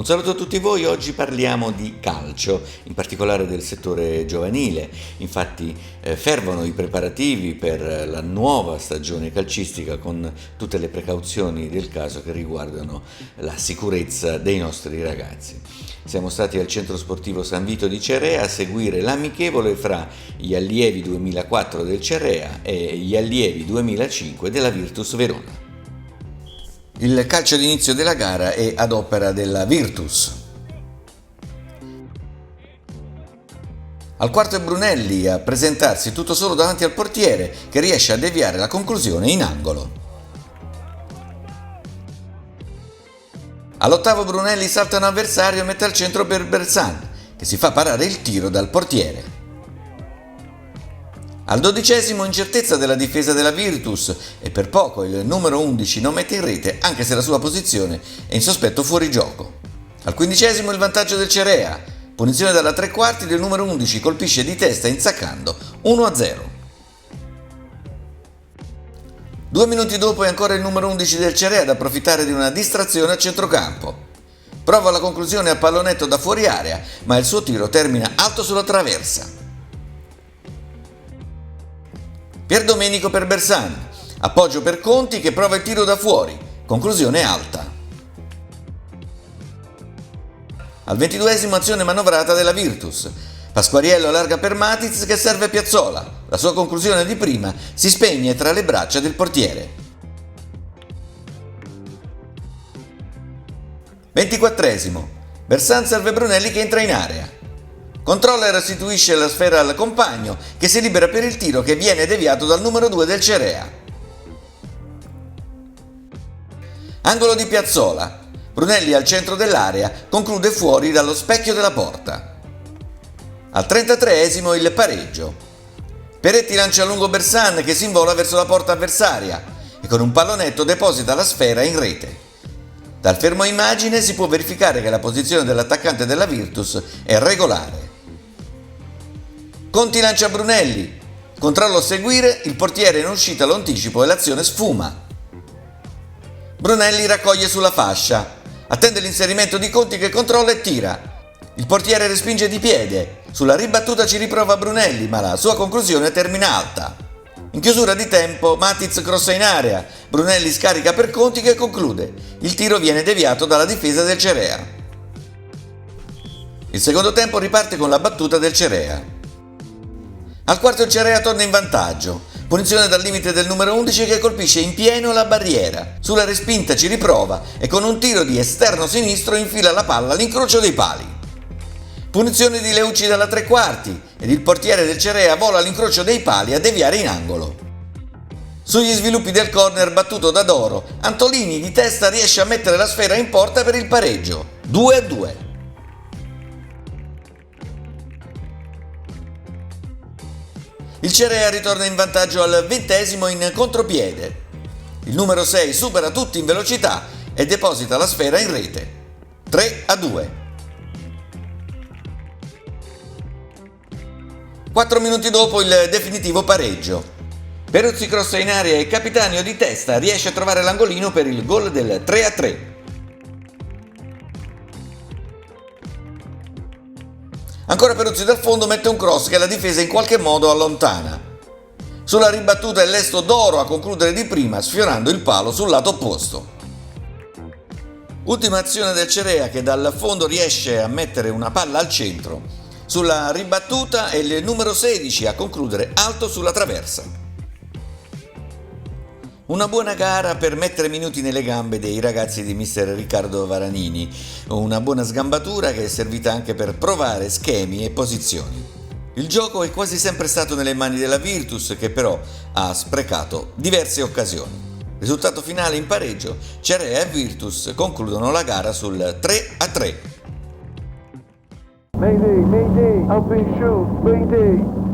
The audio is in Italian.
Un saluto a tutti voi, oggi parliamo di calcio, in particolare del settore giovanile. Infatti fervono i preparativi per la nuova stagione calcistica con tutte le precauzioni del caso che riguardano la sicurezza dei nostri ragazzi. Siamo stati al centro sportivo San Vito di Cerea a seguire l'amichevole fra gli allievi 2004 del Cerea e gli allievi 2005 della Virtus Verona. Il calcio d'inizio della gara è ad opera della Virtus. Al quarto è Brunelli a presentarsi tutto solo davanti al portiere che riesce a deviare la conclusione in angolo. All'ottavo Brunelli salta un avversario e mette al centro per Bersan che si fa parare il tiro dal portiere. Al 12° incertezza della difesa della Virtus e per poco il numero 11 non mette in rete anche se la sua posizione è in sospetto fuorigioco. Al 15° il vantaggio del Cerea, punizione dalla tre quarti del numero 11 colpisce di testa insaccando 1-0. 2 minuti dopo è ancora il numero 11 del Cerea ad approfittare di una distrazione a centrocampo. Prova la conclusione a pallonetto da fuori area ma il suo tiro termina alto sulla traversa. Pierdomenico per Bersan, appoggio per Conti che prova il tiro da fuori, conclusione alta. Al 22° azione manovrata della Virtus, Pasquariello allarga per Matic che serve Piazzola, la sua conclusione di prima si spegne tra le braccia del portiere. 24°, Bersan serve Brunelli che entra in area. Controlla e restituisce la sfera al compagno che si libera per il tiro che viene deviato dal numero 2 del Cerea. Angolo di Piazzola. Brunelli al centro dell'area conclude fuori dallo specchio della porta. Al 33° il pareggio. Peretti lancia a lungo Bersan che si invola verso la porta avversaria e con un pallonetto deposita la sfera in rete. Dal fermo immagine si può verificare che la posizione dell'attaccante della Virtus è regolare. Conti lancia Brunelli, controllo a seguire, il portiere in uscita lo anticipo e l'azione sfuma. Brunelli raccoglie sulla fascia, attende l'inserimento di Conti che controlla e tira. Il portiere respinge di piede, sulla ribattuta ci riprova Brunelli ma la sua conclusione termina alta. In chiusura di tempo Matic crossa in area, Brunelli scarica per Conti che conclude, il tiro viene deviato dalla difesa del Cerea. Il secondo tempo riparte con la battuta del Cerea. Al quarto il Cerea torna in vantaggio, punizione dal limite del numero 11 che colpisce in pieno la barriera, sulla respinta ci riprova e con un tiro di esterno sinistro infila la palla all'incrocio dei pali. Punizione di Leuci dalla tre quarti ed il portiere del Cerea vola all'incrocio dei pali a deviare in angolo. Sugli sviluppi del corner battuto da Doro, Antolini di testa riesce a mettere la sfera in porta per il pareggio, 2-2. Il Cerea ritorna in vantaggio al 20° in contropiede. Il numero 6 supera tutti in velocità e deposita la sfera in rete, 3-2. 4 minuti dopo il definitivo pareggio. Peruzzi crossa in area e Capitanio di testa riesce a trovare l'angolino per il gol del 3-3. Ancora Peruzzi dal fondo mette un cross che la difesa in qualche modo allontana. Sulla ribattuta è lesto Doro a concludere di prima sfiorando il palo sul lato opposto. Ultima azione del Cerea che dal fondo riesce a mettere una palla al centro. Sulla ribattuta è il numero 16 a concludere alto sulla traversa. Una buona gara per mettere minuti nelle gambe dei ragazzi di mister Riccardo Varanini, una buona sgambatura che è servita anche per provare schemi e posizioni. Il gioco è quasi sempre stato nelle mani della Virtus che però ha sprecato diverse occasioni. Risultato finale in pareggio, Cerea e Virtus concludono la gara sul 3-3. Mayday, mayday, up and shoot, mayday.